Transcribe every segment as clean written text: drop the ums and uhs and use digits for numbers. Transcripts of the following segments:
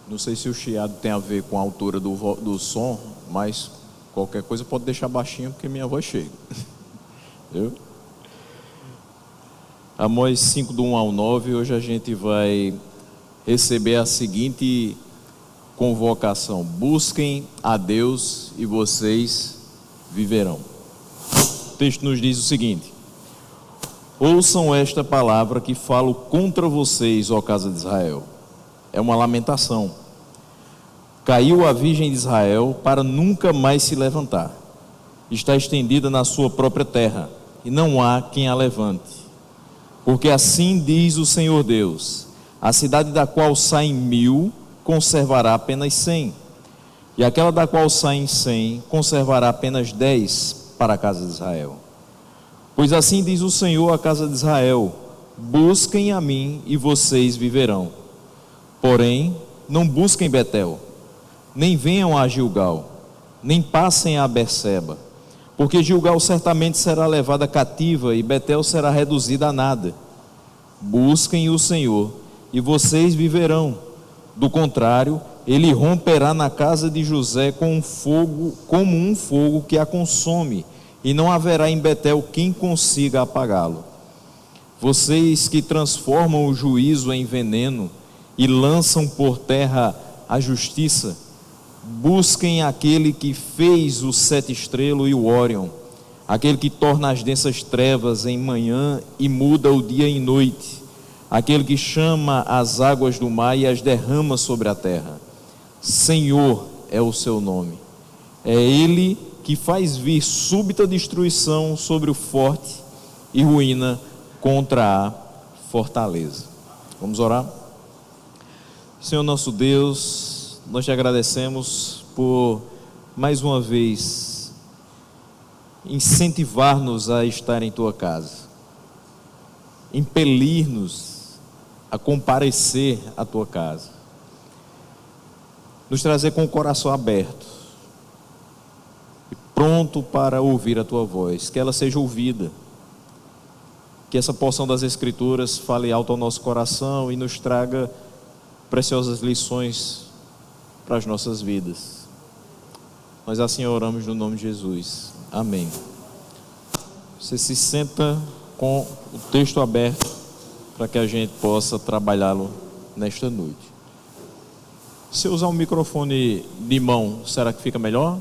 Não sei se o chiado tem a ver com a altura do som, mas qualquer coisa pode deixar baixinho, porque minha voz chega. Viu? Amós 5, do 1 ao 9, hoje a gente vai receber a seguinte convocação: busquem a Deus e vocês viverão. O texto nos diz o seguinte: ouçam esta palavra que falo contra vocês, ó casa de Israel. É uma lamentação. Caiu a virgem de Israel para nunca mais se levantar. Está estendida na sua própria terra, e não há quem a levante. Porque assim diz o Senhor Deus: a cidade da qual saem 1000 conservará apenas 100, e aquela da qual saem 100 conservará apenas 10 para a casa de Israel. Pois assim diz o Senhor à casa de Israel: busquem a mim e vocês viverão. Porém, não busquem Betel, nem venham a Gilgal, nem passem a Berseba, porque Gilgal certamente será levada cativa e Betel será reduzida a nada. Busquem o Senhor e vocês viverão. Do contrário, ele romperá na casa de José com um fogo, como um fogo que a consome, e não haverá em Betel quem consiga apagá-lo. Vocês que transformam o juízo em veneno e lançam por terra a justiça, busquem aquele que fez o 7 estrelo e o Órion, aquele que torna as densas trevas em manhã e muda o dia em noite, aquele que chama as águas do mar e as derrama sobre a terra. Senhor é o seu nome. É ele que faz vir súbita destruição sobre o forte e ruína contra a fortaleza. Vamos orar? Senhor nosso Deus, nós te agradecemos por mais uma vez incentivar-nos a estar em tua casa, impelir-nos a comparecer à tua casa, nos trazer com o coração aberto e pronto para ouvir a tua voz, que ela seja ouvida, que essa porção das Escrituras fale alto ao nosso coração e nos traga preciosas lições para as nossas vidas. Nós assim oramos no nome de Jesus. Amém. Você se senta com o texto aberto para que a gente possa trabalhá-lo nesta noite. Se eu usar um microfone de mão, será que fica melhor?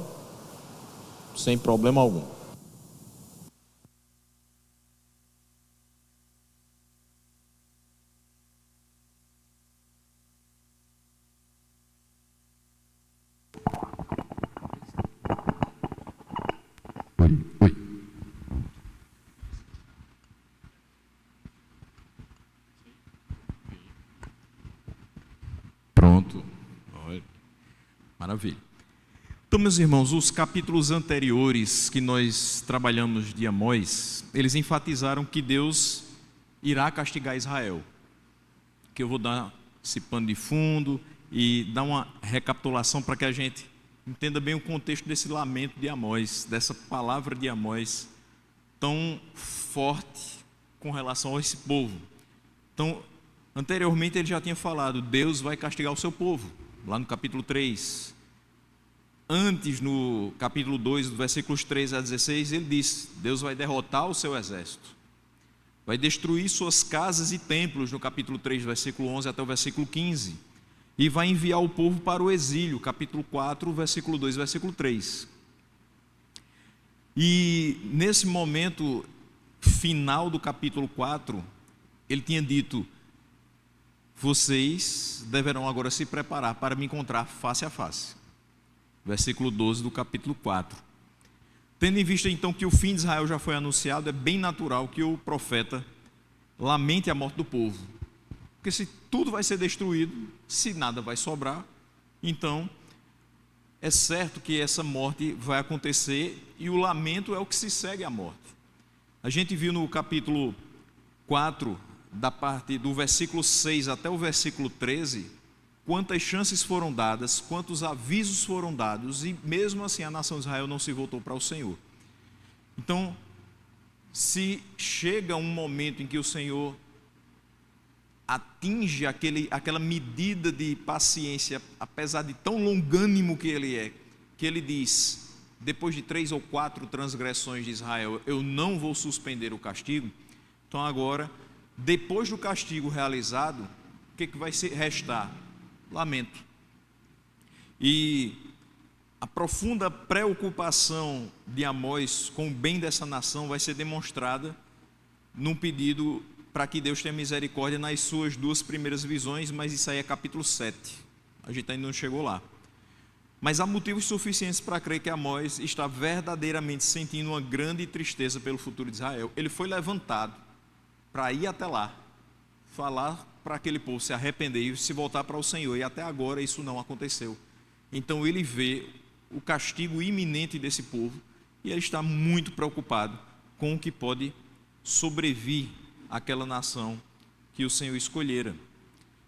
Sem problema algum. Pronto. Maravilha. Então, meus irmãos, os capítulos anteriores que nós trabalhamos de Amós, eles enfatizaram que Deus irá castigar Israel. Que eu vou dar esse pano de fundo e dar uma recapitulação para que a gente entenda bem o contexto desse lamento de Amós, dessa palavra de Amós tão forte com relação a esse povo. Então, anteriormente ele já tinha falado: Deus vai castigar o seu povo, lá no capítulo 3. Antes, no capítulo 2, versículos 13 a 16, ele disse: Deus vai derrotar o seu exército, vai destruir suas casas e templos, no capítulo 3, versículo 11 até o versículo 15, e vai enviar o povo para o exílio, capítulo 4, versículo 2, versículo 3. E nesse momento final do capítulo 4, ele tinha dito: vocês deverão agora se preparar para me encontrar face a face. Versículo 12 do capítulo 4. Tendo em vista então que o fim de Israel já foi anunciado, é bem natural que o profeta lamente a morte do povo. Porque se tudo vai ser destruído, se nada vai sobrar, então é certo que essa morte vai acontecer, e o lamento é o que se segue à morte. A gente viu no capítulo 4, da parte do versículo 6 até o versículo 13, quantas chances foram dadas, quantos avisos foram dados, e mesmo assim a nação de Israel não se voltou para o Senhor. Então, se chega um momento em que o Senhor atinge aquela medida de paciência, apesar de tão longânimo que ele é, que ele diz, depois de 3 ou 4 transgressões de Israel, eu não vou suspender o castigo. Então agora, depois do castigo realizado, o que vai restar? Lamento. E a profunda preocupação de Amós com o bem dessa nação vai ser demonstrada num pedido para que Deus tenha misericórdia nas suas 2 primeiras visões, mas isso aí é capítulo 7, a gente ainda não chegou lá. Mas há motivos suficientes para crer que Amós está verdadeiramente sentindo uma grande tristeza pelo futuro de Israel. Ele foi levantado para ir até lá, falar para aquele povo se arrepender e se voltar para o Senhor, e até agora isso não aconteceu. Então ele vê o castigo iminente desse povo e ele está muito preocupado com o que pode sobrevir àquela nação que o Senhor escolhera.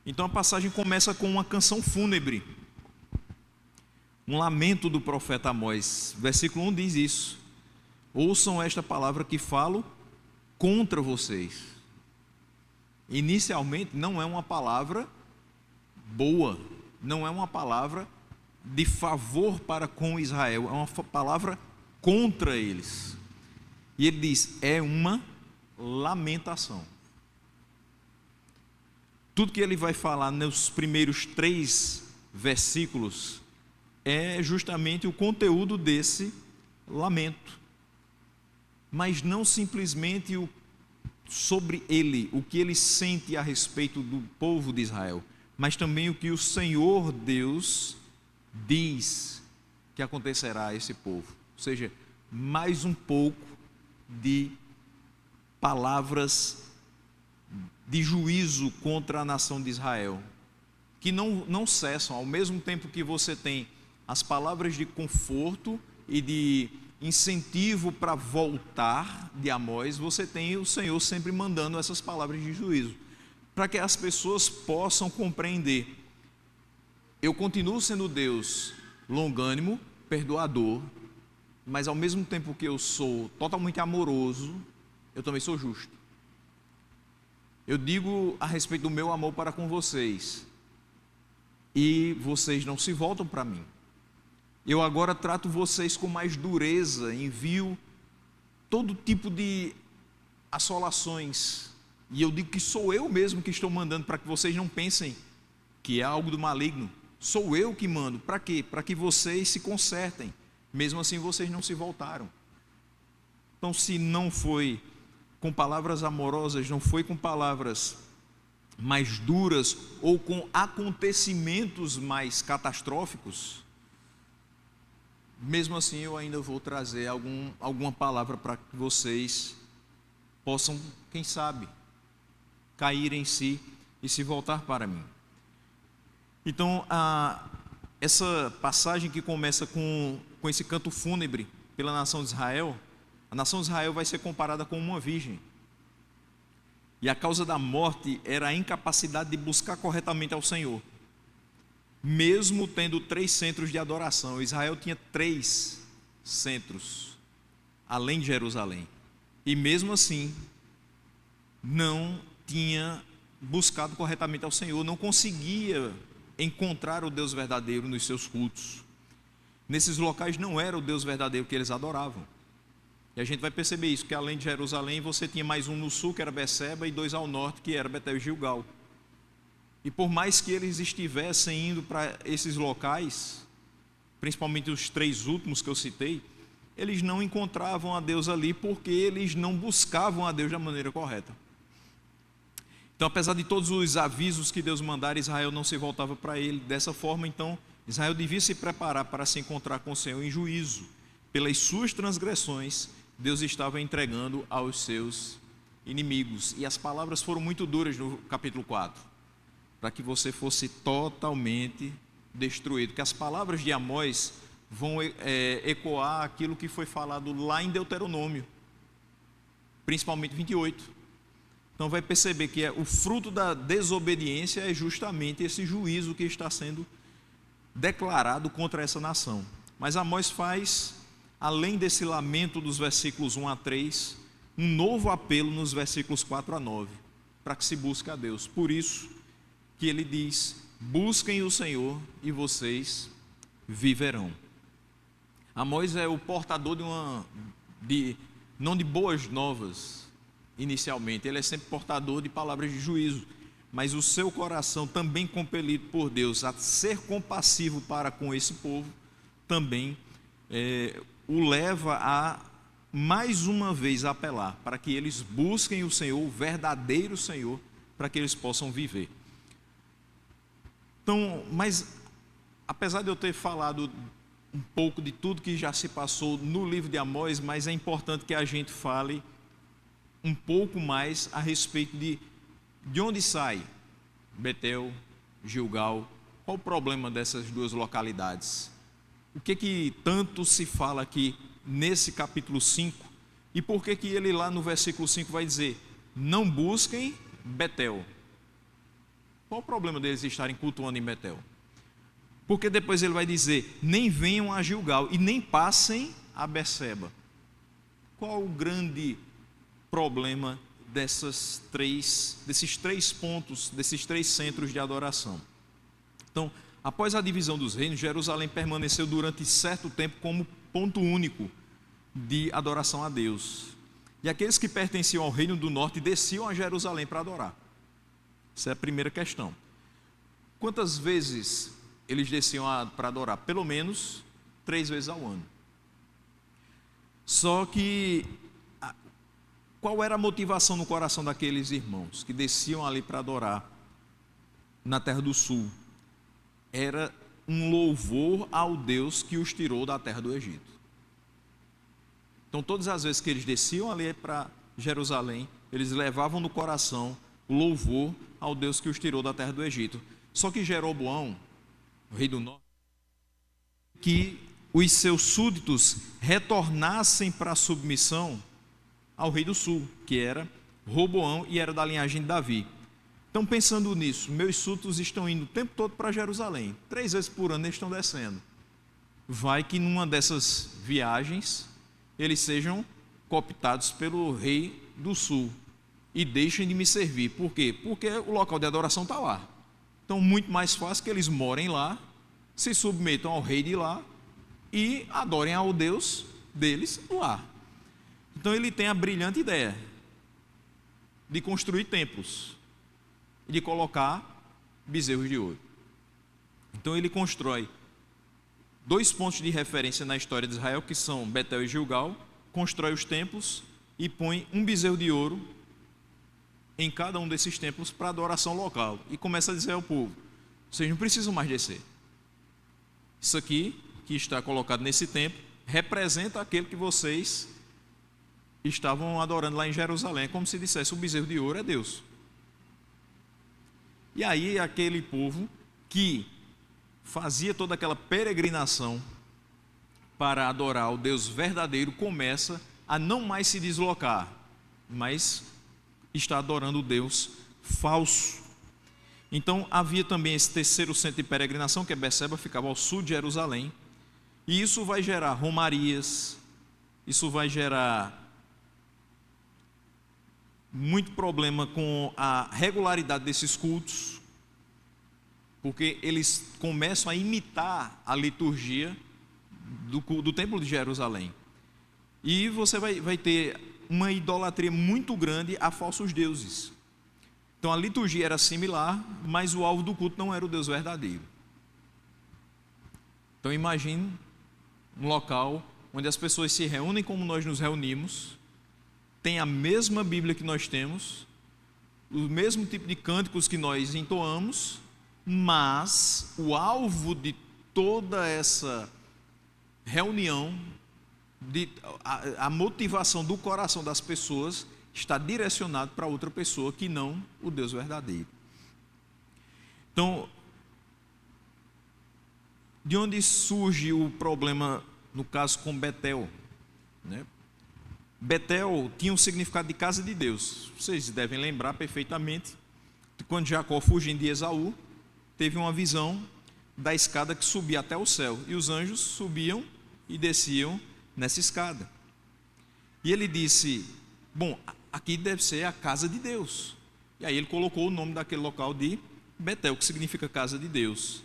Então a passagem começa com uma canção fúnebre, um lamento do profeta Amós. Versículo 1 diz isso: ouçam esta palavra que falo contra vocês. Inicialmente não é uma palavra boa, não é uma palavra de favor para com Israel, é uma palavra contra eles. E ele diz, é uma lamentação. Tudo que ele vai falar nos primeiros 3 versículos é justamente o conteúdo desse lamento, mas não simplesmente sobre ele, o que ele sente a respeito do povo de Israel, mas também o que o Senhor Deus diz que acontecerá a esse povo. Ou seja, mais um pouco de palavras de juízo contra a nação de Israel, que não cessam. Ao mesmo tempo que você tem as palavras de conforto e de incentivo para voltar de Amós, você tem o Senhor sempre mandando essas palavras de juízo, para que as pessoas possam compreender: eu continuo sendo Deus longânimo, perdoador, mas ao mesmo tempo que eu sou totalmente amoroso, eu também sou justo. Eu digo a respeito do meu amor para com vocês, e vocês não se voltam para mim. Eu agora trato vocês com mais dureza, envio todo tipo de assolações, e eu digo que sou eu mesmo que estou mandando, para que vocês não pensem que é algo do maligno. Sou eu que mando. Para quê? Para que vocês se consertem. Mesmo assim vocês não se voltaram. Então, se não foi com palavras amorosas, não foi com palavras mais duras ou com acontecimentos mais catastróficos, mesmo assim eu ainda vou trazer alguma palavra para que vocês possam, quem sabe, cair em si e se voltar para mim. Então, essa passagem que começa com esse canto fúnebre pela nação de Israel, a nação de Israel vai ser comparada com uma virgem. E a causa da morte era a incapacidade de buscar corretamente ao Senhor. Mesmo tendo 3 centros de adoração, Israel tinha 3 centros, além de Jerusalém. E mesmo assim, não tinha buscado corretamente ao Senhor, não conseguia encontrar o Deus verdadeiro nos seus cultos. Nesses locais não era o Deus verdadeiro que eles adoravam. E a gente vai perceber isso, que além de Jerusalém, você tinha mais um no sul, que era Beceba, e 2 ao norte, que era Betel e Gilgal. E por mais que eles estivessem indo para esses locais, principalmente os 3 últimos que eu citei, eles não encontravam a Deus ali, porque eles não buscavam a Deus da maneira correta. Então, apesar de todos os avisos que Deus mandara, Israel não se voltava para ele. Dessa forma, então, Israel devia se preparar para se encontrar com o Senhor em juízo. Pelas suas transgressões, Deus estava entregando aos seus inimigos. E as palavras foram muito duras no capítulo 4, para que você fosse totalmente destruído. Que as palavras de Amós vão ecoar aquilo que foi falado lá em Deuteronômio, principalmente 28. Então vai perceber que o fruto da desobediência é justamente esse juízo que está sendo declarado contra essa nação. Mas Amós faz, além desse lamento dos versículos 1 a 3, um novo apelo nos versículos 4 a 9, para que se busque a Deus. Por isso que ele diz: busquem o Senhor e vocês viverão. Amós é o portador não de boas novas inicialmente, ele é sempre portador de palavras de juízo, mas o seu coração, também compelido por Deus a ser compassivo para com esse povo, também o leva a mais uma vez apelar para que eles busquem o Senhor, o verdadeiro Senhor, para que eles possam viver. Então, mas apesar de eu ter falado um pouco de tudo que já se passou no livro de Amós, mas é importante que a gente fale um pouco mais a respeito de onde sai Betel, Gilgal, qual o problema dessas duas localidades. O que tanto se fala aqui nesse capítulo 5, e por que ele lá no versículo 5 vai dizer: não busquem Betel? Qual o problema deles estarem cultuando em Betel? Porque depois ele vai dizer: nem venham a Gilgal e nem passem a Berseba. Qual o grande problema desses três pontos, desses três centros de adoração? Então, após a divisão dos reinos, Jerusalém permaneceu durante certo tempo como ponto único de adoração a Deus. E aqueles que pertenciam ao reino do norte desciam a Jerusalém para adorar. Essa é a primeira questão. Quantas vezes eles desciam para adorar? Pelo menos 3 vezes ao ano. Só que qual era a motivação no coração daqueles irmãos que desciam ali para adorar na terra do sul? Era um louvor ao Deus que os tirou da terra do Egito. Então, todas as vezes que eles desciam ali para Jerusalém, eles levavam no coração o louvor ao Deus que os tirou da terra do Egito. Só que Jeroboão, o rei do norte, que os seus súditos retornassem para a submissão ao rei do sul, que era Roboão e era da linhagem de Davi. Então, pensando nisso, meus súditos estão indo o tempo todo para Jerusalém, 3 vezes por ano eles estão descendo. Vai que numa dessas viagens eles sejam cooptados pelo rei do sul e deixem de me servir. Por quê? Porque o local de adoração está lá. Então, muito mais fácil que eles morem lá, se submetam ao rei de lá e adorem ao Deus deles lá. Então, ele tem a brilhante ideia de construir templos e de colocar bezerros de ouro. Então, ele constrói 2 pontos de referência na história de Israel, que são Betel e Gilgal, constrói os templos e põe um bezerro de ouro em cada um desses templos para adoração local. E começa a dizer ao povo: vocês não precisam mais descer. Isso aqui, que está colocado nesse templo, representa aquele que vocês estavam adorando lá em Jerusalém. É como se dissesse: o bezerro de ouro é Deus. E aí aquele povo que fazia toda aquela peregrinação para adorar o Deus verdadeiro começa a não mais se deslocar, mas está adorando o Deus falso. Então havia também esse terceiro centro de peregrinação, que é Berseba, ficava ao sul de Jerusalém, e isso vai gerar romarias, isso vai gerar muito problema com a regularidade desses cultos, porque eles começam a imitar a liturgia do templo de Jerusalém. E você vai ter uma idolatria muito grande a falsos deuses. Então a liturgia era similar, mas o alvo do culto não era o Deus verdadeiro. Então imagine um local onde as pessoas se reúnem como nós nos reunimos, tem a mesma Bíblia que nós temos, o mesmo tipo de cânticos que nós entoamos, mas o alvo de toda essa reunião, a motivação do coração das pessoas está direcionado para outra pessoa que não o Deus verdadeiro. Então, de onde surge o problema no caso com Betel, né? Betel tinha um significado de casa de Deus. Vocês devem lembrar perfeitamente que quando Jacó, fugindo de Esaú, teve uma visão da escada que subia até o céu, e os anjos subiam e desciam nessa escada. E ele disse: bom, aqui deve ser a casa de Deus. E aí ele colocou o nome daquele local de Betel, que significa casa de Deus.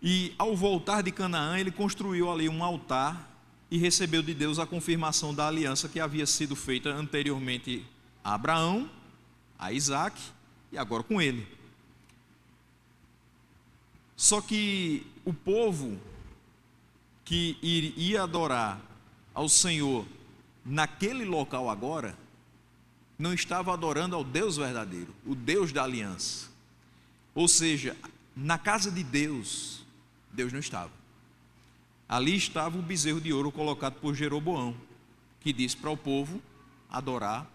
E ao voltar de Canaã, ele construiu ali um altar e recebeu de Deus a confirmação da aliança que havia sido feita anteriormente a Abraão, a Isaac e agora com ele. Só que o povo que iria adorar ao Senhor naquele local agora, não estava adorando ao Deus verdadeiro, o Deus da aliança. Ou seja, na casa de Deus, Deus não estava. Ali estava o bezerro de ouro colocado por Jeroboão, que disse para o povo adorar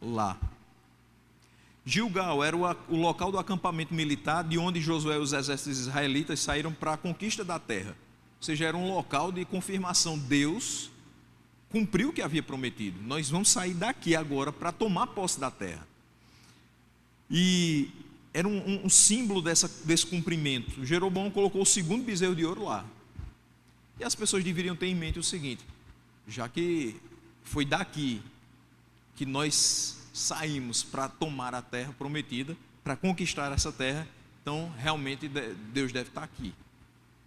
lá. Gilgal era o local do acampamento militar de onde Josué e os exércitos israelitas saíram para a conquista da terra. Ou seja, era um local de confirmação. Deus cumpriu o que havia prometido. Nós vamos sair daqui agora para tomar posse da terra. E era um símbolo desse cumprimento. Jeroboão colocou o segundo bezerro de ouro lá. E as pessoas deveriam ter em mente o seguinte: já que foi daqui que nós saímos para tomar a terra prometida, para conquistar essa terra, então realmente Deus deve estar aqui.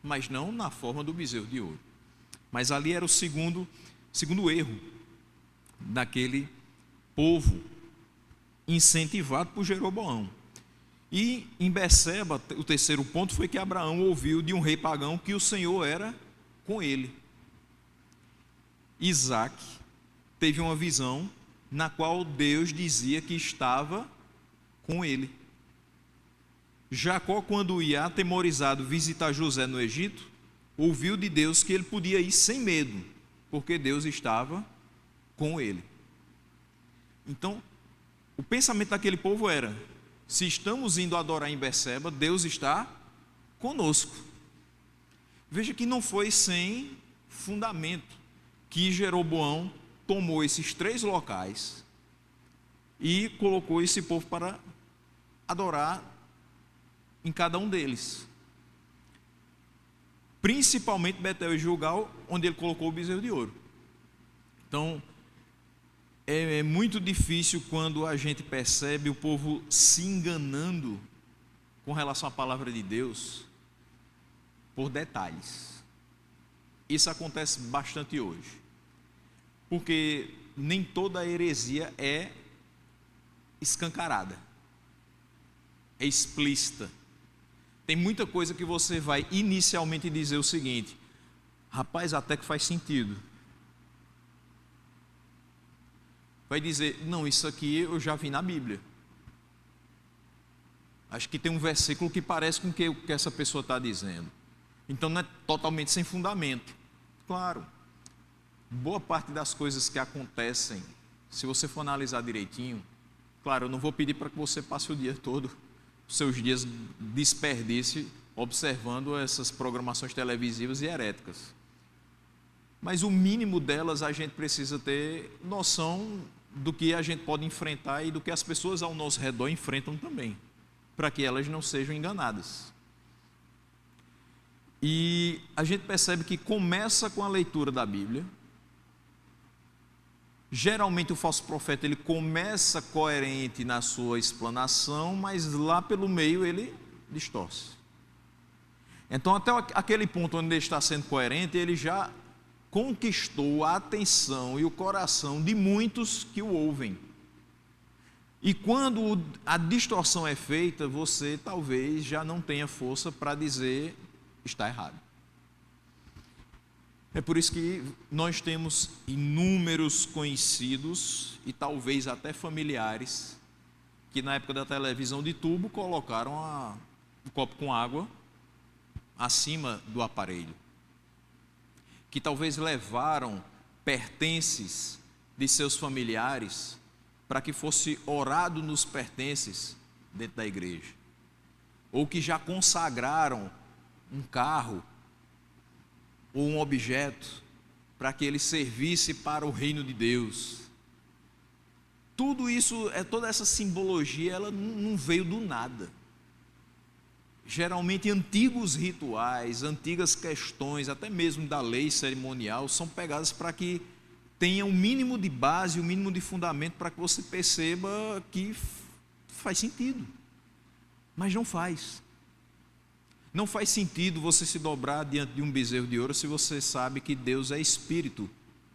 Mas não na forma do bezerro de ouro. Mas ali era o segundo erro daquele povo, incentivado por Jeroboão. E em Beceba, o terceiro ponto foi que Abraão ouviu de um rei pagão que o Senhor era com ele. Isaac teve uma visão na qual Deus dizia que estava com ele. Jacó, quando ia atemorizado visitar José no Egito, ouviu de Deus que ele podia ir sem medo, porque Deus estava com ele. Então, o pensamento daquele povo era: se estamos indo adorar em Beceba, Deus está conosco. Veja que não foi sem fundamento que Jeroboão tomou esses 3 locais e colocou esse povo para adorar em cada um deles, principalmente Betel e Gilgal, onde ele colocou o bezerro de ouro. Então, é muito difícil quando a gente percebe o povo se enganando com relação à palavra de Deus por detalhes. Isso acontece bastante hoje, porque nem toda heresia é escancarada, é explícita. Tem muita coisa que você vai inicialmente dizer o seguinte: rapaz, até que faz sentido. Vai dizer: não, isso aqui eu já vi na Bíblia. Acho que tem um versículo que parece com o que essa pessoa está dizendo. Então não é totalmente sem fundamento. Claro, boa parte das coisas que acontecem, se você for analisar direitinho, claro, eu não vou pedir para que você passe o dia todo, os seus dias desperdice observando essas programações televisivas e heréticas. Mas o mínimo delas a gente precisa ter noção do que a gente pode enfrentar e do que as pessoas ao nosso redor enfrentam também, para que elas não sejam enganadas. E a gente percebe que começa com a leitura da Bíblia. Geralmente o falso profeta ele começa coerente na sua explanação, mas lá pelo meio ele distorce. Então até aquele ponto onde ele está sendo coerente, ele já conquistou a atenção e o coração de muitos que o ouvem. E quando a distorção é feita, você talvez já não tenha força para dizer está errado. É por isso que nós temos inúmeros conhecidos e talvez até familiares que na época da televisão de tubo colocaram um copo com água acima do aparelho, que talvez levaram pertences de seus familiares para que fosse orado nos pertences dentro da igreja, ou que já consagraram um carro ou um objeto para que ele servisse para o reino de Deus. Tudo isso, toda essa simbologia, ela não veio do nada. Geralmente antigos rituais, antigas questões, até mesmo da lei cerimonial, são pegadas para que tenha um mínimo de base, um mínimo de fundamento, para que você perceba que faz sentido, mas não faz. Não faz sentido você se dobrar diante de um bezerro de ouro se você sabe que Deus é espírito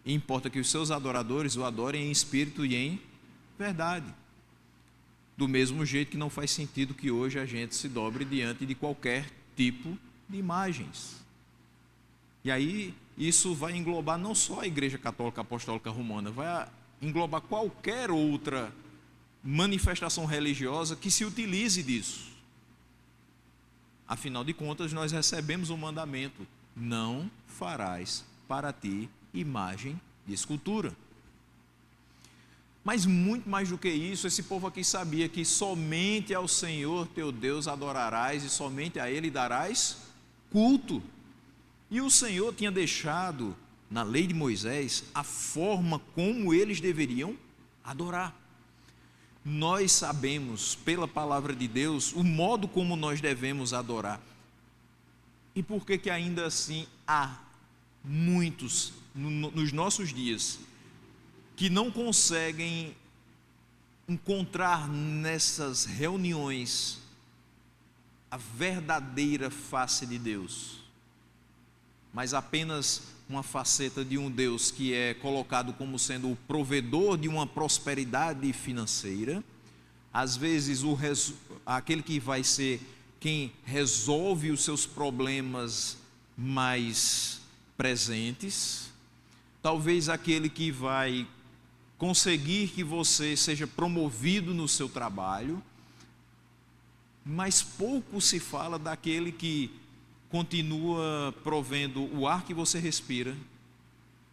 e importa que os seus adoradores o adorem em espírito e em verdade. Do mesmo jeito que não faz sentido que hoje a gente se dobre diante de qualquer tipo de imagens. E aí isso vai englobar não só a Igreja Católica Apostólica Romana, vai englobar qualquer outra manifestação religiosa que se utilize disso. Afinal de contas, nós recebemos o mandamento: não farás para ti imagem de escultura. Mas muito mais do que isso, esse povo aqui sabia que somente ao Senhor teu Deus adorarás e somente a Ele darás culto. E o Senhor tinha deixado na lei de Moisés a forma como eles deveriam adorar. Nós sabemos, pela palavra de Deus, o modo como nós devemos adorar. E por que que ainda assim há muitos nos nossos dias que não conseguem encontrar nessas reuniões a verdadeira face de Deus, mas apenas uma faceta de um Deus que é colocado como sendo o provedor de uma prosperidade financeira, às vezes aquele que vai ser quem resolve os seus problemas mais presentes, talvez aquele que vai conseguir que você seja promovido no seu trabalho, mas pouco se fala daquele que continua provendo o ar que você respira,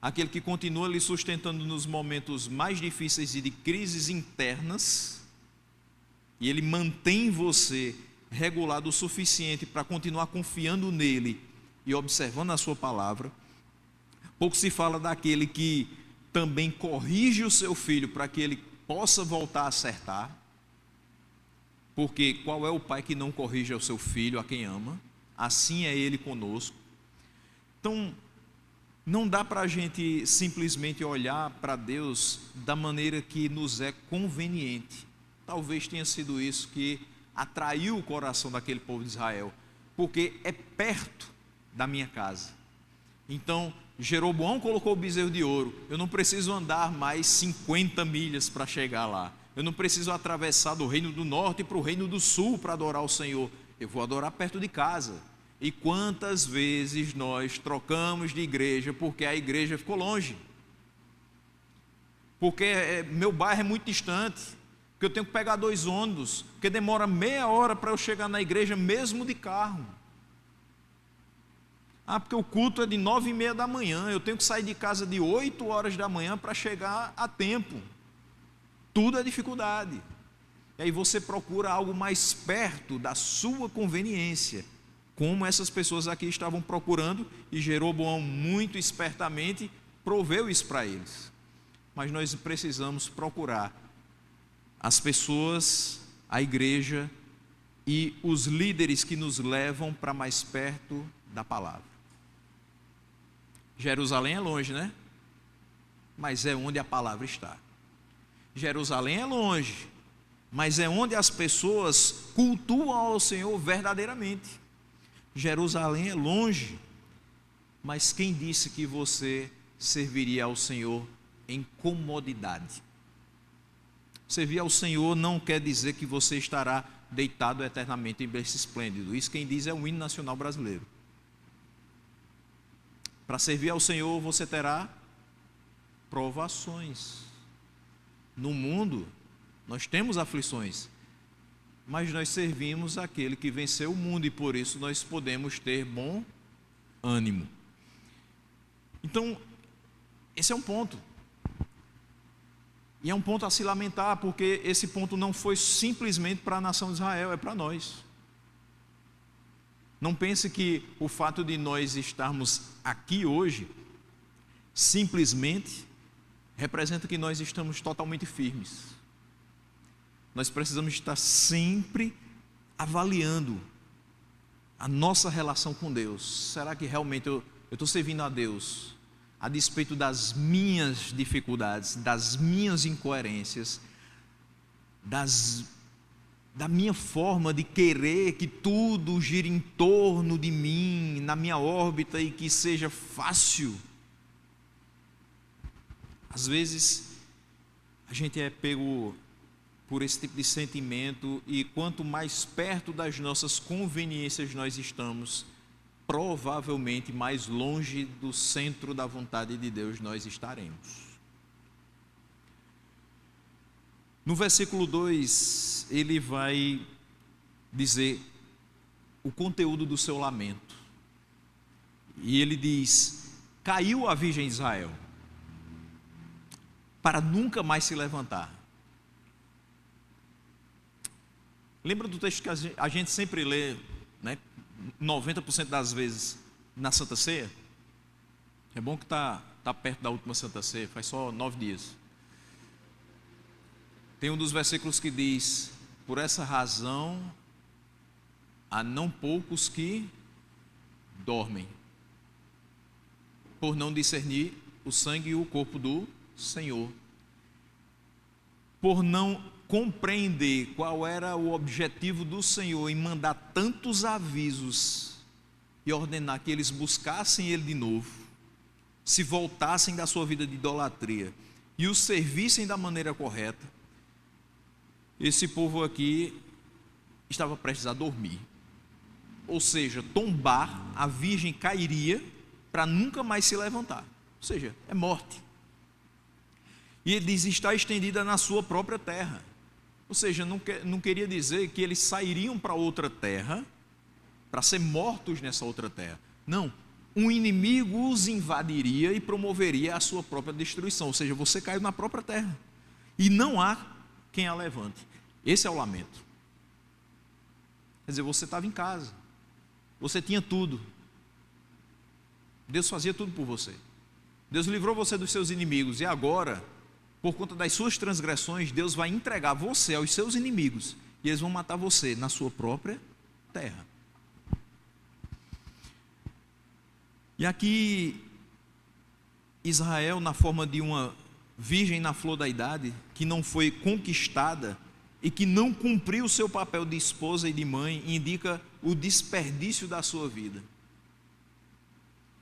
aquele que continua lhe sustentando nos momentos mais difíceis e de crises internas, e ele mantém você regulado o suficiente para continuar confiando nele e observando a sua palavra. Pouco se fala daquele que também corrige o seu filho para que ele possa voltar a acertar, porque qual é o pai que não corrige o seu filho, a quem ama? Assim é Ele conosco. Então, não dá para a gente simplesmente olhar para Deus da maneira que nos é conveniente. Talvez tenha sido isso que atraiu o coração daquele povo de Israel, porque é perto da minha casa. Então, Jeroboão colocou o bezerro de ouro. Eu não preciso andar mais 50 milhas para chegar lá. Eu não preciso atravessar do reino do norte para o reino do sul para adorar o Senhor. Eu vou adorar perto de casa. E quantas vezes nós trocamos de igreja porque a igreja ficou longe? Porque meu bairro é muito distante, porque eu tenho que pegar 2 ônibus, porque demora meia hora para eu chegar na igreja mesmo de carro. Porque o culto é de 9h30 da manhã, eu tenho que sair de casa de 8 horas da manhã para chegar a tempo. Tudo é dificuldade. E aí você procura algo mais perto da sua conveniência, como essas pessoas aqui estavam procurando, e Jeroboão muito espertamente proveu isso para eles. Mas nós precisamos procurar as pessoas, a igreja e os líderes que nos levam para mais perto da palavra. Jerusalém é longe, né? Mas é onde a palavra está. Jerusalém é longe, mas é onde as pessoas cultuam ao Senhor verdadeiramente. Jerusalém é longe, mas quem disse que você serviria ao Senhor em comodidade? Servir ao Senhor não quer dizer que você estará deitado eternamente em berço esplêndido. Isso quem diz é o hino nacional brasileiro. Para servir ao Senhor você terá provações. No mundo nós temos aflições, mas nós servimos aquele que venceu o mundo e por isso nós podemos ter bom ânimo. Então, esse é um ponto. E é um ponto a se lamentar, porque esse ponto não foi simplesmente para a nação de Israel, é para nós. Não pense que o fato de nós estarmos aqui hoje simplesmente representa que nós estamos totalmente firmes. Nós precisamos estar sempre avaliando a nossa relação com Deus. Será que realmente eu estou servindo a Deus a despeito das minhas dificuldades, das minhas incoerências, das da minha forma de querer que tudo gire em torno de mim, na minha órbita, e que seja fácil. Às vezes a gente é pego por esse tipo de sentimento, e quanto mais perto das nossas conveniências nós estamos, provavelmente mais longe do centro da vontade de Deus nós estaremos. No versículo 2, ele vai dizer o conteúdo do seu lamento. E ele diz: caiu a virgem Israel, para nunca mais se levantar. Lembra do texto que a gente sempre lê, né, 90% das vezes na Santa Ceia? É bom que está perto da última Santa Ceia, faz só 9 dias. Tem um dos versículos que diz: por essa razão há não poucos que dormem, por não discernir o sangue e o corpo do Senhor, por não compreender qual era o objetivo do Senhor em mandar tantos avisos e ordenar que eles buscassem Ele de novo, se voltassem da sua vida de idolatria e o servissem da maneira correta. Esse povo aqui estava prestes a dormir, ou seja, tombar, a virgem cairia para nunca mais se levantar, ou seja, é morte. E ele diz: está estendida na sua própria terra, ou seja, não queria dizer que eles sairiam para outra terra, para ser mortos nessa outra terra. Não, um inimigo os invadiria e promoveria a sua própria destruição, ou seja, você caiu na própria terra, e não há quem a levante. Esse é o lamento. Quer dizer, você estava em casa, você tinha tudo, Deus fazia tudo por você, Deus livrou você dos seus inimigos, e agora, por conta das suas transgressões, Deus vai entregar você aos seus inimigos, e eles vão matar você na sua própria terra. E aqui, Israel, na forma de uma virgem na flor da idade, que não foi conquistada e que não cumpriu o seu papel de esposa e de mãe, indica o desperdício da sua vida.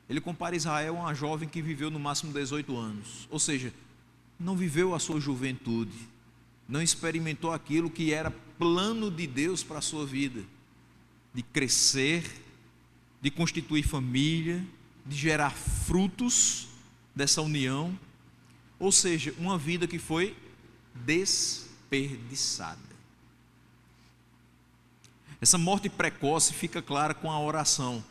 Ele compara Israel a uma jovem que viveu no máximo 18 anos, ou seja, não viveu a sua juventude, não experimentou aquilo que era plano de Deus para a sua vida, de crescer, de constituir família, de gerar frutos dessa união, ou seja, uma vida que foi desperdiçada. Essa morte precoce fica clara com a oração: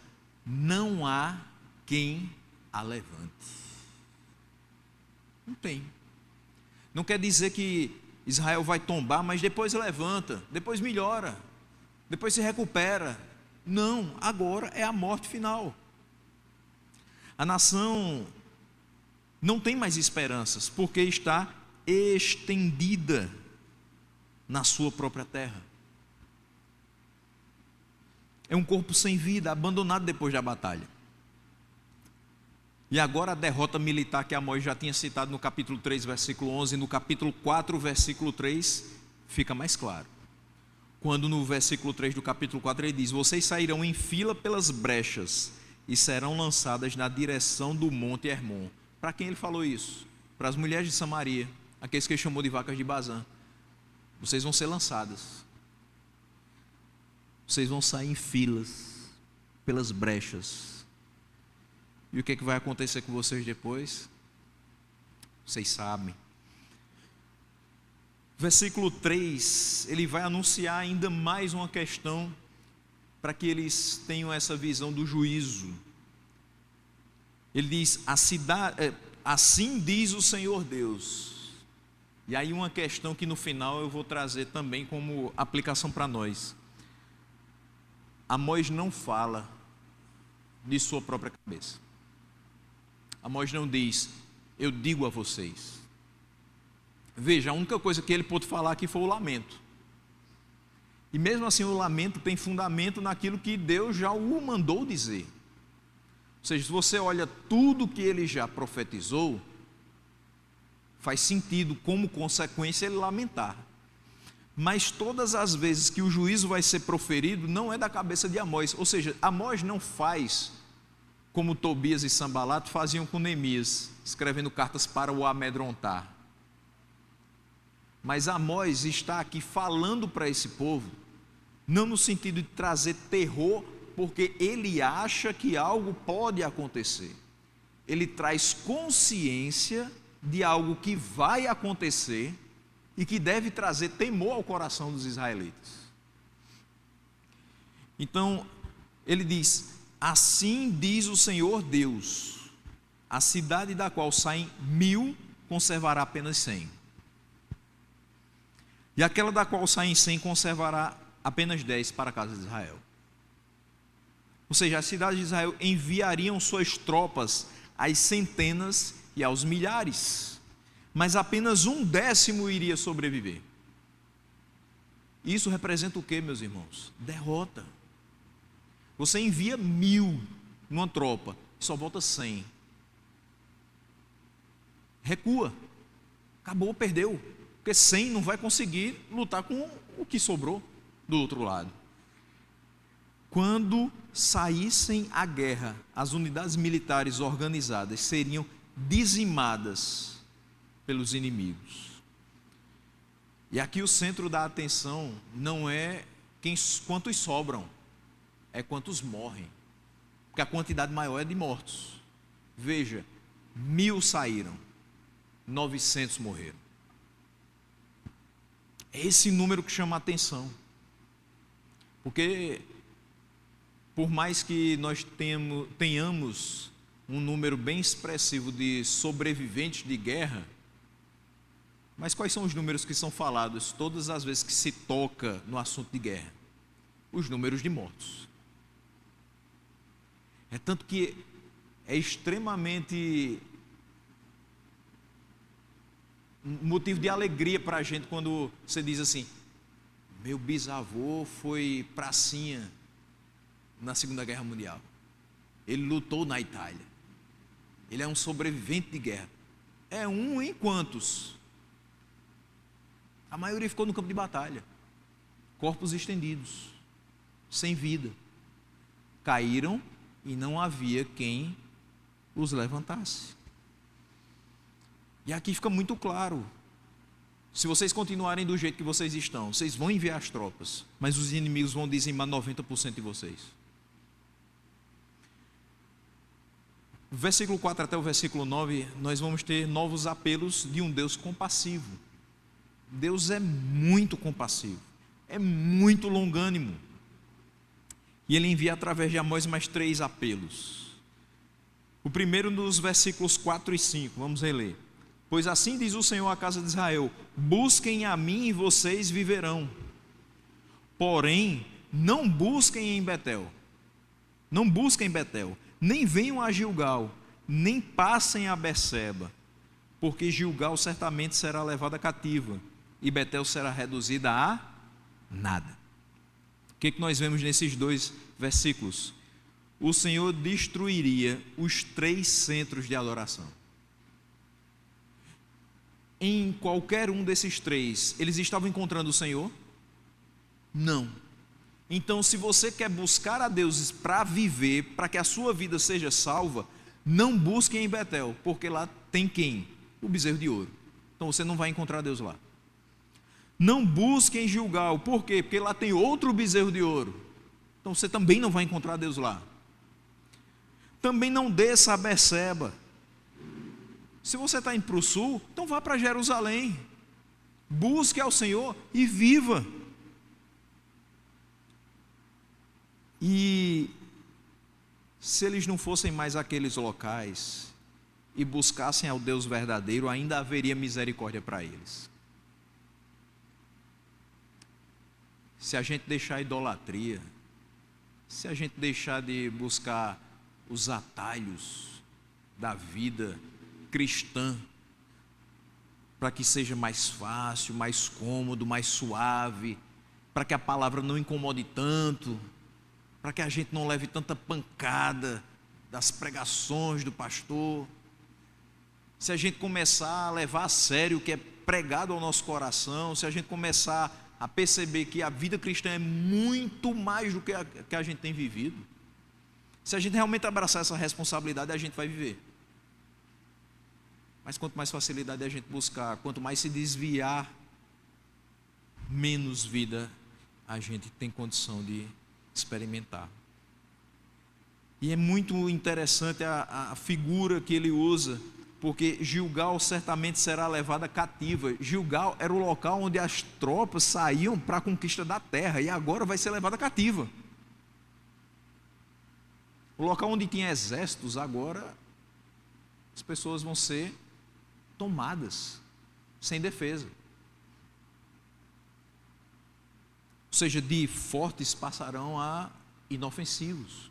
não há quem a levante. Não tem. Não quer dizer que Israel vai tombar, mas depois levanta, depois melhora, depois se recupera. Não, agora é a morte final. A nação não tem mais esperanças, porque está estendida na sua própria terra. É um corpo sem vida, abandonado depois da batalha. E agora a derrota militar que Amós já tinha citado no capítulo 3, versículo 11, no capítulo 4, versículo 3, fica mais claro. Quando no versículo 3 do capítulo 4 ele diz: vocês sairão em fila pelas brechas e serão lançadas na direção do monte Hermon. Para quem ele falou isso? Para as mulheres de Samaria, aqueles que ele chamou de vacas de Bazã. Vocês vão ser lançadas, vocês vão sair em filas pelas brechas. E o que é que vai acontecer com vocês depois? Vocês sabem. Versículo 3, ele vai anunciar ainda mais uma questão para que eles tenham essa visão do juízo. Ele diz: assim diz o Senhor Deus. E aí uma questão que no final eu vou trazer também como aplicação para nós. Amós não fala de sua própria cabeça. Amós não diz: eu digo a vocês. Veja, a única coisa que ele pôde falar aqui foi o lamento. E mesmo assim o lamento tem fundamento naquilo que Deus já o mandou dizer. Ou seja, se você olha tudo que ele já profetizou, faz sentido como consequência ele lamentar. Mas todas as vezes que o juízo vai ser proferido, não é da cabeça de Amós. Ou seja, Amós não faz como Tobias e Sanbalat faziam com Neemias, escrevendo cartas para o amedrontar. Mas Amós está aqui falando para esse povo, não no sentido de trazer terror, porque ele acha que algo pode acontecer. Ele traz consciência de algo que vai acontecer e que deve trazer temor ao coração dos israelitas. Então, ele diz: assim diz o Senhor Deus, a cidade da qual saem 1000 conservará apenas 100. E aquela da qual saem 100 conservará apenas 10 para a casa de Israel. Ou seja, as cidades de Israel enviariam suas tropas às centenas e aos milhares, mas apenas 1/10 iria sobreviver. Isso representa o que, meus irmãos? Derrota. Você envia 1000 numa tropa, só volta 100. Recua. Acabou, perdeu. Porque 100 não vai conseguir lutar com o que sobrou do outro lado. Quando saíssem à guerra, as unidades militares organizadas seriam dizimadas pelos inimigos. E aqui o centro da atenção não é quantos sobram, é quantos morrem, porque a quantidade maior é de mortos. Veja, 1000 saíram, 900 morreram. É esse número que chama a atenção, porque por mais que nós tenhamos um número bem expressivo de sobreviventes de guerra, mas quais são os números que são falados todas as vezes que se toca no assunto de guerra? Os números de mortos. É tanto que é extremamente motivo de alegria para a gente quando você diz assim: meu bisavô foi pracinha na Segunda Guerra Mundial, ele lutou na Itália, ele é um sobrevivente de guerra. É um em quantos? A maioria ficou no campo de batalha, corpos estendidos, sem vida, caíram e não havia quem os levantasse. E aqui fica muito claro: se vocês continuarem do jeito que vocês estão, vocês vão enviar as tropas, mas os inimigos vão dizimar 90% de vocês. Do versículo 4 até o versículo 9, nós vamos ter novos apelos de um Deus compassivo. Deus é muito compassivo, é muito longânimo. E ele envia através de Amós mais 3 apelos. O primeiro nos versículos 4 e 5, vamos reler. Pois assim diz o Senhor à casa de Israel: busquem a mim e vocês viverão. Porém, não busquem em Betel. Não busquem Betel, nem venham a Gilgal, nem passem a Berseba, porque Gilgal certamente será levada cativa, e Betel será reduzida a nada. O que nós vemos nesses 2 versículos? O Senhor destruiria os 3 centros de adoração. Em qualquer um desses 3, eles estavam encontrando o Senhor? Não. Então, se você quer buscar a Deus para viver, para que a sua vida seja salva, não busque em Betel, porque lá tem quem? O bezerro de ouro. Então você não vai encontrar Deus lá. Não busque em Gilgal, por quê? Porque lá tem outro bezerro de ouro. Então você também não vai encontrar Deus lá. Também não desça a Berseba. Se você está indo para o sul, então vá para Jerusalém. Busque ao Senhor e viva. E se eles não fossem mais aqueles locais e buscassem ao Deus verdadeiro, ainda haveria misericórdia para eles. Se a gente deixar a idolatria, se a gente deixar de buscar os atalhos da vida cristã, para que seja mais fácil, mais cômodo, mais suave, para que a palavra não incomode tanto, para que a gente não leve tanta pancada das pregações do pastor, se a gente começar a levar a sério o que é pregado ao nosso coração, se a gente começar a perceber que a vida cristã é muito mais do que a gente tem vivido, se a gente realmente abraçar essa responsabilidade, a gente vai viver. Mas quanto mais facilidade a gente buscar, quanto mais se desviar, menos vida a gente tem condição de experimentar. E é muito interessante a figura que ele usa, porque Gilgal certamente será levada cativa. Gilgal era o local onde as tropas saíam para a conquista da terra, e agora vai ser levada cativa. O local onde tinha exércitos, agora as pessoas vão ser tomadas, sem defesa. Ou seja, de fortes passarão a inofensivos.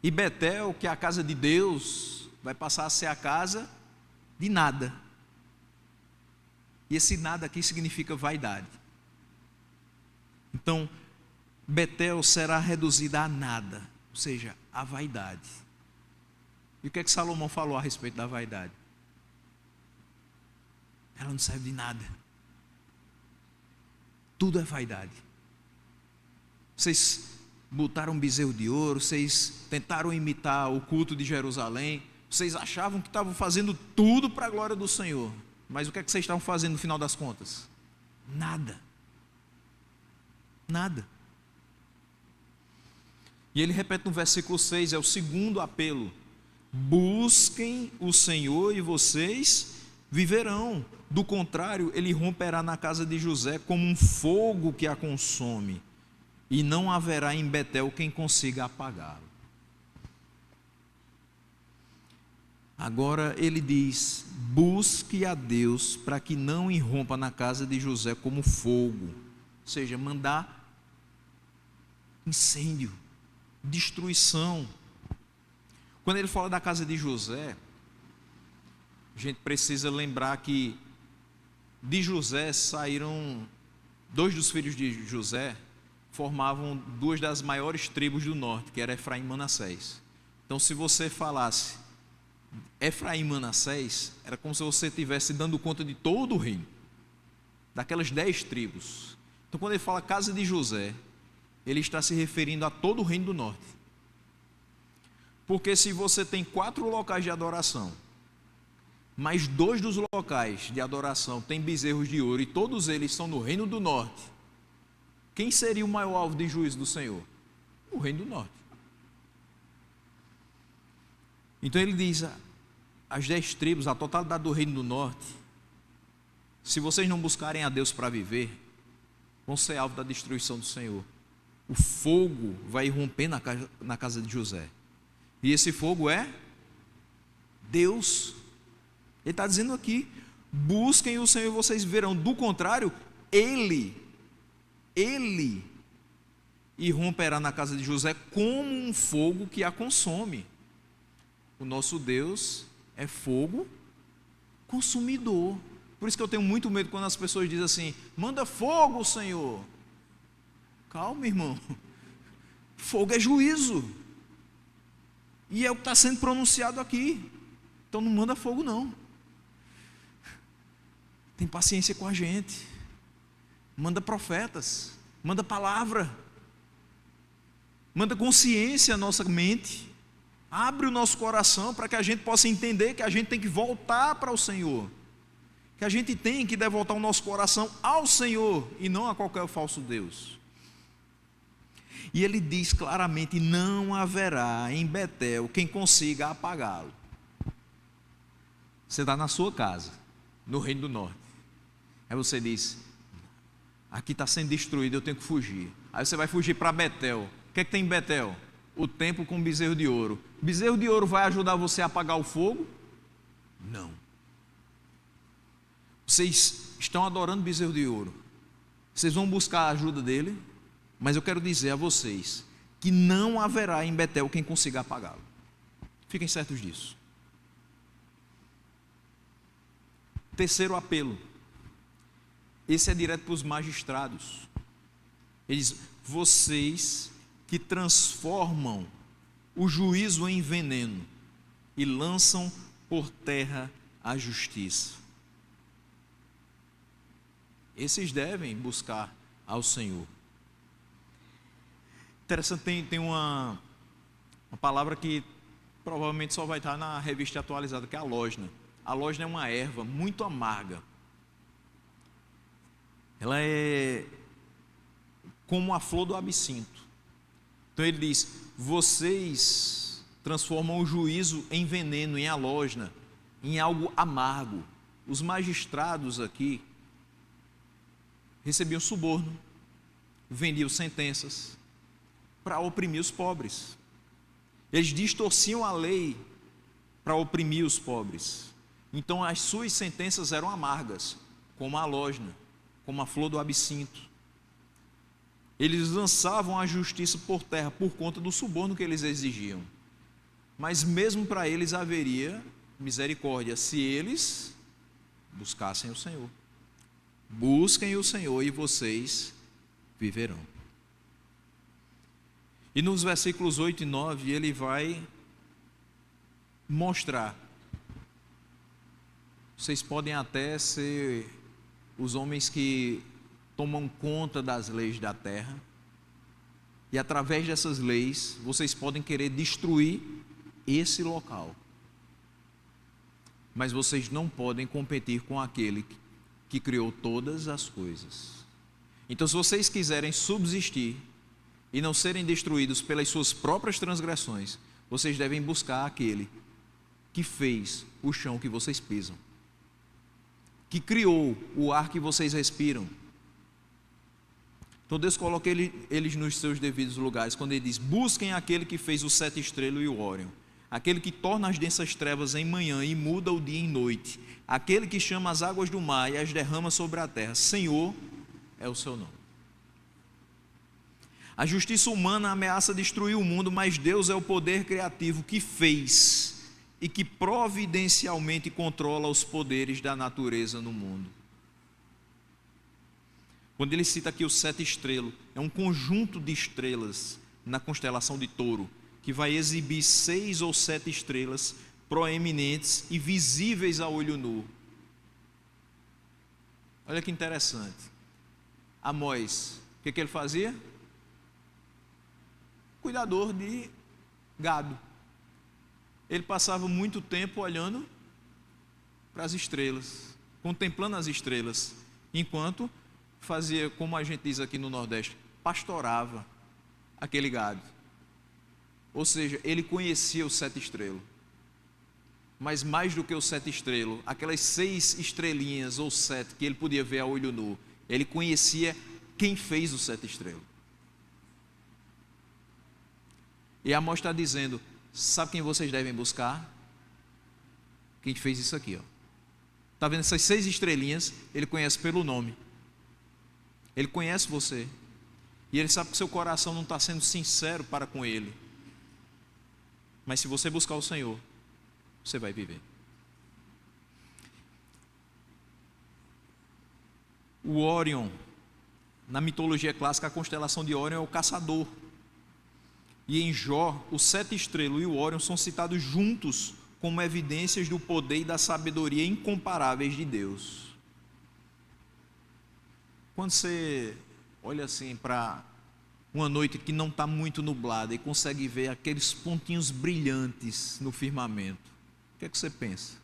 E Betel, que é a casa de Deus, vai passar a ser a casa de nada. E esse nada aqui significa vaidade. Então, Betel será reduzida a nada, ou seja, a vaidade. E o que é que Salomão falou a respeito da vaidade? Ela não serve de nada. Tudo é vaidade. Vocês botaram um bezerro de ouro, vocês tentaram imitar o culto de Jerusalém, vocês achavam que estavam fazendo tudo para a glória do Senhor, mas o que é que vocês estavam fazendo no final das contas? Nada. Nada. E ele repete no versículo 6, é o segundo apelo: busquem o Senhor e vocês viverão, do contrário, ele romperá na casa de José como um fogo que a consome, e não haverá em Betel quem consiga apagá-lo. Agora ele diz: busque a Deus para que não irrompa na casa de José como fogo, ou seja, mandar incêndio, destruição. Quando ele fala da casa de José, a gente precisa lembrar que de José saíram, dois dos filhos de José formavam duas das maiores tribos do norte, que era Efraim e Manassés. Então, se você falasse Efraim e Manassés, era como se você estivesse dando conta de todo o reino, daquelas 10 tribos. Então, quando ele fala casa de José, ele está se referindo a todo o reino do norte. Porque se você tem 4 locais de adoração, mas 2 dos locais de adoração têm bezerros de ouro, e todos eles são no reino do norte, quem seria o maior alvo de juízo do Senhor? O reino do norte. Então ele diz, as 10 tribos, a totalidade do reino do norte, se vocês não buscarem a Deus para viver, vão ser alvo da destruição do Senhor. O fogo vai irromper na casa de José, e esse fogo é Deus. Ele está dizendo aqui: busquem o Senhor e vocês verão, do contrário, Ele irromperá na casa de José como um fogo que a consome. O nosso Deus é fogo consumidor. Por isso que eu tenho muito medo quando as pessoas dizem assim: manda fogo, Senhor. Calma, irmão. Fogo é juízo, e é o que está sendo pronunciado aqui. Então não manda fogo não. Tem paciência com a gente. Manda profetas, manda palavra, manda consciência à nossa mente, abre o nosso coração para que a gente possa entender que a gente tem que voltar para o Senhor, que a gente tem que devotar o nosso coração ao Senhor e não a qualquer falso Deus. E ele diz claramente: não haverá em Betel quem consiga apagá-lo. Você está na sua casa, no reino do norte, aí você diz: aqui está sendo destruído, eu tenho que fugir. Aí você vai fugir para Betel. O que é que tem em Betel? O templo com bezerro de ouro. Bezerro de ouro vai ajudar você a apagar o fogo? Não. Vocês estão adorando bezerro de ouro, vocês vão buscar a ajuda dele, mas eu quero dizer a vocês que não haverá em Betel quem consiga apagá-lo. Fiquem certos disso. Terceiro apelo. Esse é direto para os magistrados. Ele diz: vocês que transformam o juízo em veneno e lançam por terra a justiça. esses devem buscar ao Senhor. Interessante, tem uma palavra que provavelmente só vai estar na revista atualizada, que é a losna. A losna é uma erva muito amarga. Ela é como a flor do absinto. Então ele diz: vocês transformam o juízo em veneno, em alosna, em algo amargo. Os magistrados aqui recebiam suborno, vendiam sentenças para oprimir os pobres. Eles distorciam a lei para oprimir os pobres. Então as suas sentenças eram amargas, como a alosna, como a flor do absinto. Eles lançavam a justiça por terra por conta do suborno que eles exigiam. Mas mesmo para eles haveria misericórdia se eles buscassem o Senhor. Busquem o Senhor e vocês viverão. E nos versículos 8 e 9 ele vai mostrar: vocês podem até ser os homens que tomam conta das leis da terra, e através dessas leis vocês podem querer destruir esse local, mas vocês não podem competir com aquele que criou todas as coisas. Então, se vocês quiserem subsistir e não serem destruídos pelas suas próprias transgressões, vocês devem buscar aquele que fez o chão que vocês pisam, que criou o ar que vocês respiram. Então Deus coloca eles nos seus devidos lugares, quando ele diz: busquem aquele que fez o 7 estrelas e o Órion, aquele que torna as densas trevas em manhã e muda o dia em noite, aquele que chama as águas do mar e as derrama sobre a terra. Senhor é o seu nome. A justiça humana ameaça destruir o mundo, mas Deus é o poder criativo que fez e que providencialmente controla os poderes da natureza no mundo. Quando ele cita aqui o 7 estrelas, é um conjunto de estrelas na constelação de Touro, que vai exibir 6 ou 7 estrelas proeminentes e visíveis a olho nu. Olha que interessante. Amós, o que ele fazia? Cuidador de gado. Ele passava muito tempo olhando para as estrelas, contemplando as estrelas, enquanto fazia, como a gente diz aqui no Nordeste, pastorava aquele gado. Ou seja, ele conhecia o 7 estrelas. Mas mais do que o 7 estrelas, aquelas 6 estrelinhas ou 7 que ele podia ver a olho nu, ele conhecia quem fez o 7 estrelas. E Amós está dizendo: sabe quem vocês devem buscar? Quem fez isso aqui, ó. Está vendo essas 6 estrelinhas? Ele conhece pelo nome. Ele conhece você. E ele sabe que seu coração não está sendo sincero para com ele. Mas se você buscar o Senhor, você vai viver. O Órion, na mitologia clássica, a constelação de Órion é o caçador. E em Jó, o 7 estrelas e o Órion são citados juntos como evidências do poder e da sabedoria incomparáveis de Deus. Quando você olha assim para uma noite que não está muito nublada e consegue ver aqueles pontinhos brilhantes no firmamento, o que é que você pensa?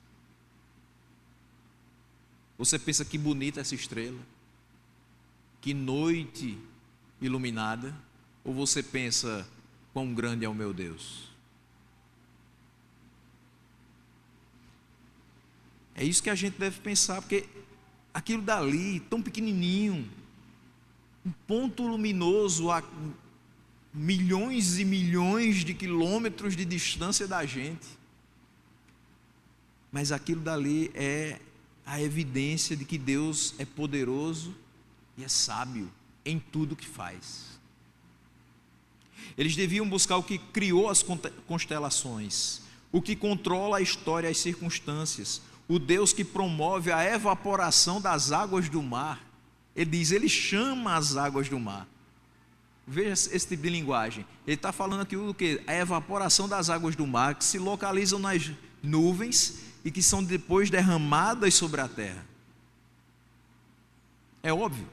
Você pensa: que bonita essa estrela, que noite iluminada? Ou você pensa: quão grande é o meu Deus? É isso que a gente deve pensar, porque aquilo dali, tão pequenininho, um ponto luminoso a milhões e milhões de quilômetros de distância da gente, mas aquilo dali é a evidência de que Deus é poderoso e é sábio em tudo que faz. Eles deviam buscar o que criou as constelações, o que controla a história e as circunstâncias, o Deus que promove a evaporação das águas do mar. Ele diz: ele chama as águas do mar. Veja esse tipo de linguagem. Ele está falando aqui do que? A evaporação das águas do mar, que se localizam nas nuvens e que são depois derramadas sobre a terra. É óbvio.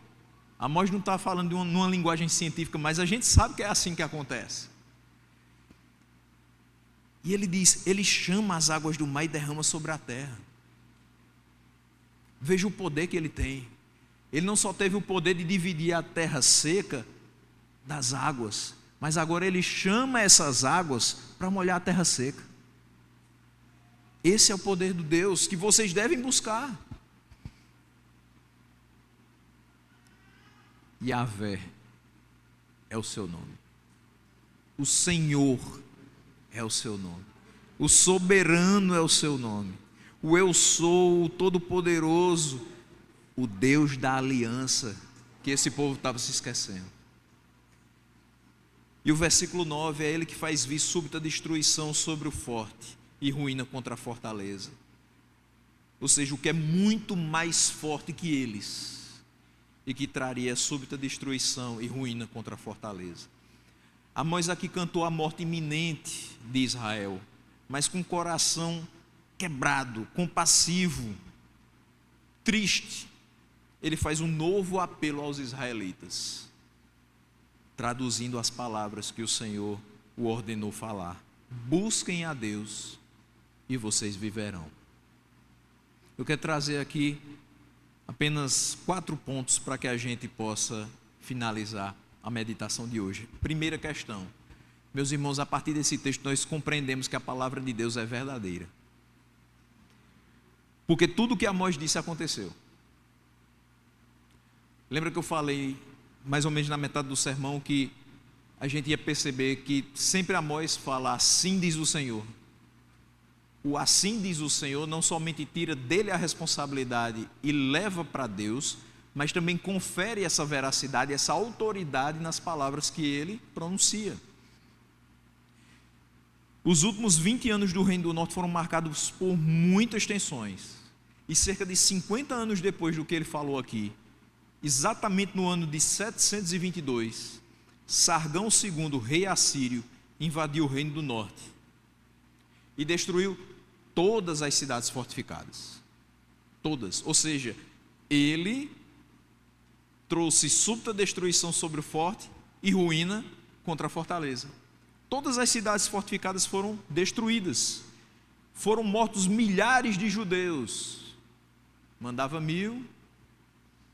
Amós não está falando numa linguagem científica, mas a gente sabe que é assim que acontece. E ele diz, ele chama as águas do mar e derrama sobre a terra. Veja o poder que ele tem. Ele não só teve o poder de dividir a terra seca das águas, mas agora ele chama essas águas para molhar a terra seca. Esse é o poder do Deus que vocês devem buscar. Yahvé é o seu nome. O Senhor é o seu nome. O soberano é o seu nome. O eu sou, o todo-poderoso, o Deus da aliança, que esse povo estava se esquecendo. E o versículo 9 é ele que faz vir súbita destruição sobre o forte e ruína contra a fortaleza. Ou seja, o que é muito mais forte que eles e que traria súbita destruição e ruína contra a fortaleza. Amós aqui cantou a morte iminente de Israel, mas com o coração quebrado, compassivo, triste. Ele faz um novo apelo aos israelitas, traduzindo as palavras que o Senhor o ordenou falar. Busquem a Deus e vocês viverão. Eu quero trazer aqui apenas 4 pontos para que a gente possa finalizar a meditação de hoje. Primeira questão, meus irmãos, a partir desse texto nós compreendemos que a palavra de Deus é verdadeira. Porque tudo o que Amós disse aconteceu. Lembra que eu falei, mais ou menos na metade do sermão, que a gente ia perceber que sempre Amós fala, assim diz o Senhor. O assim diz o Senhor não somente tira dele a responsabilidade e leva para Deus, mas também confere essa veracidade, essa autoridade nas palavras que ele pronuncia. Os últimos 20 anos do Reino do Norte foram marcados por muitas tensões. E cerca de 50 anos depois do que ele falou aqui, exatamente no ano de 722, Sargão II, rei assírio, invadiu o Reino do Norte e destruiu todas as cidades fortificadas. Todas. Ou seja, ele trouxe súbita destruição sobre o forte e ruína contra a fortaleza. Todas as cidades fortificadas foram destruídas. Foram mortos milhares de judeus. Mandava 1000,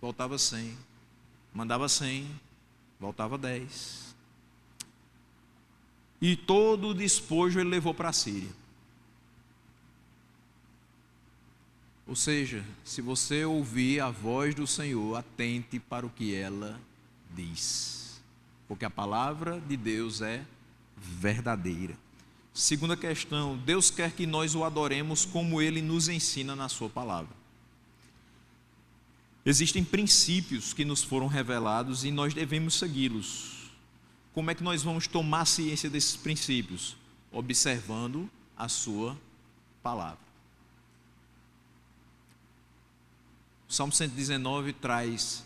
voltava 100. Mandava 100, voltava 10. E todo o despojo ele levou para a Síria. Ou seja, se você ouvir a voz do Senhor, atente para o que ela diz. Porque a palavra de Deus é verdadeira. Segunda questão, Deus quer que nós o adoremos como Ele nos ensina na sua palavra. Existem princípios que nos foram revelados e nós devemos segui-los. Como é que nós vamos tomar ciência desses princípios? Observando a sua palavra. O Salmo 119 traz: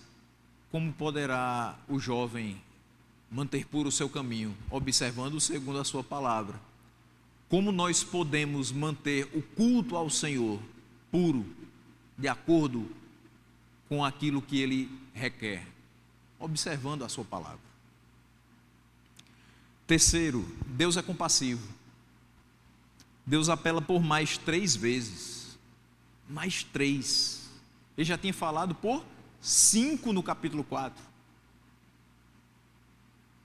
como poderá o jovem manter puro o seu caminho? Observando segundo a sua palavra. Como nós podemos manter o culto ao Senhor puro, de acordo com aquilo que Ele requer? Observando a sua palavra. Terceiro, Deus é compassivo. Deus apela por mais 3 vezes. Mais 3. Ele já tinha falado por 5 no capítulo 4.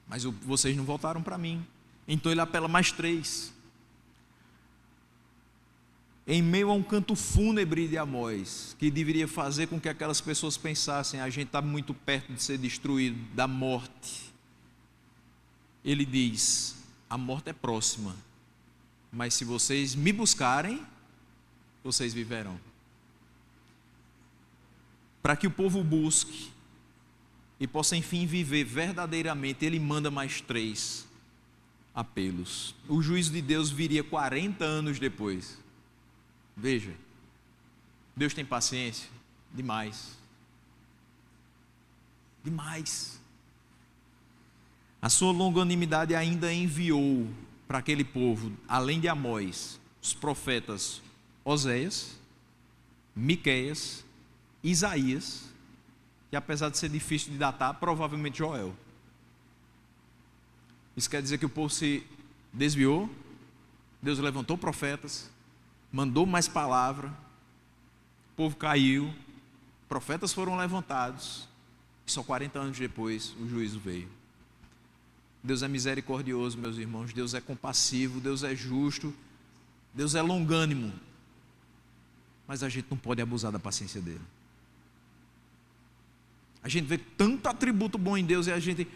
Mas vocês não voltaram para mim. Então ele apela mais 3. Em meio a um canto fúnebre de Amós, que deveria fazer com que aquelas pessoas pensassem: a gente está muito perto de ser destruído, da morte. Ele diz: a morte é próxima, mas se vocês me buscarem, vocês viverão. Para que o povo busque e possa enfim viver verdadeiramente, ele manda mais 3 apelos. O juízo de Deus viria 40 anos depois. Veja, Deus tem paciência demais. Demais. A sua longanimidade ainda enviou para aquele povo, além de Amós, os profetas Oséias, Miqueias, Isaías e apesar de ser difícil de datar, provavelmente Joel. Isso quer dizer que o povo se desviou, Deus levantou profetas, mandou mais palavra, o povo caiu, profetas foram levantados, e só 40 anos depois o juízo veio. Deus é misericordioso, meus irmãos, Deus é compassivo, Deus é justo, Deus é longânimo, mas a gente não pode abusar da paciência dele. A gente vê tanto atributo bom em Deus e a gente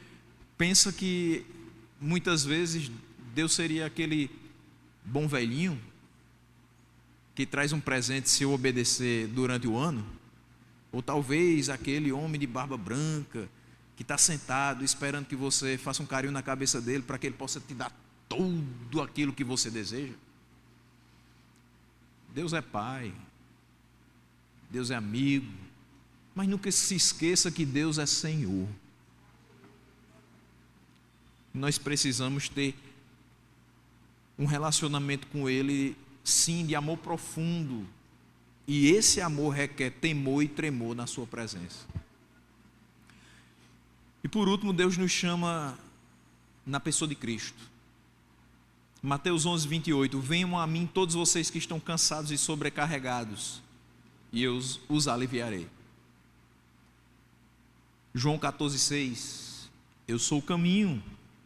pensa que muitas vezes Deus seria aquele bom velhinho que traz um presente se eu obedecer durante o ano, ou talvez aquele homem de barba branca que está sentado esperando que você faça um carinho na cabeça dele para que ele possa te dar tudo aquilo que você deseja. Deus é pai, Deus é amigo, mas nunca se esqueça que Deus é Senhor. Nós precisamos ter um relacionamento com Ele, sim, de amor profundo, e esse amor requer temor e tremor na sua presença. E por último, Deus nos chama na pessoa de Cristo. Mateus 11, 28, venham a mim todos vocês que estão cansados e sobrecarregados, e eu os aliviarei. João 14, 6, eu sou o caminho,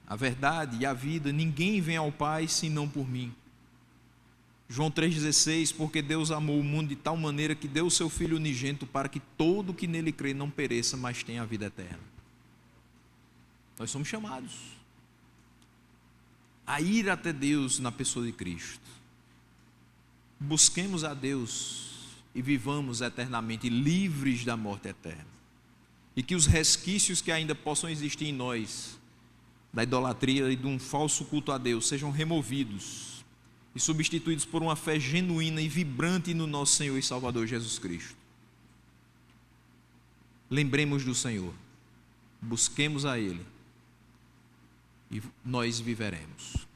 a verdade e a vida, ninguém vem ao Pai senão por mim. João 3,16, porque Deus amou o mundo de tal maneira que deu o seu Filho unigênito para que todo que nele crê não pereça, mas tenha a vida eterna. Nós somos chamados a ir até Deus na pessoa de Cristo. Busquemos a Deus e vivamos eternamente livres da morte eterna. E que os resquícios que ainda possam existir em nós, da idolatria e de um falso culto a Deus, sejam removidos e substituídos por uma fé genuína e vibrante no nosso Senhor e Salvador Jesus Cristo. Lembremos do Senhor, busquemos a Ele e nós viveremos.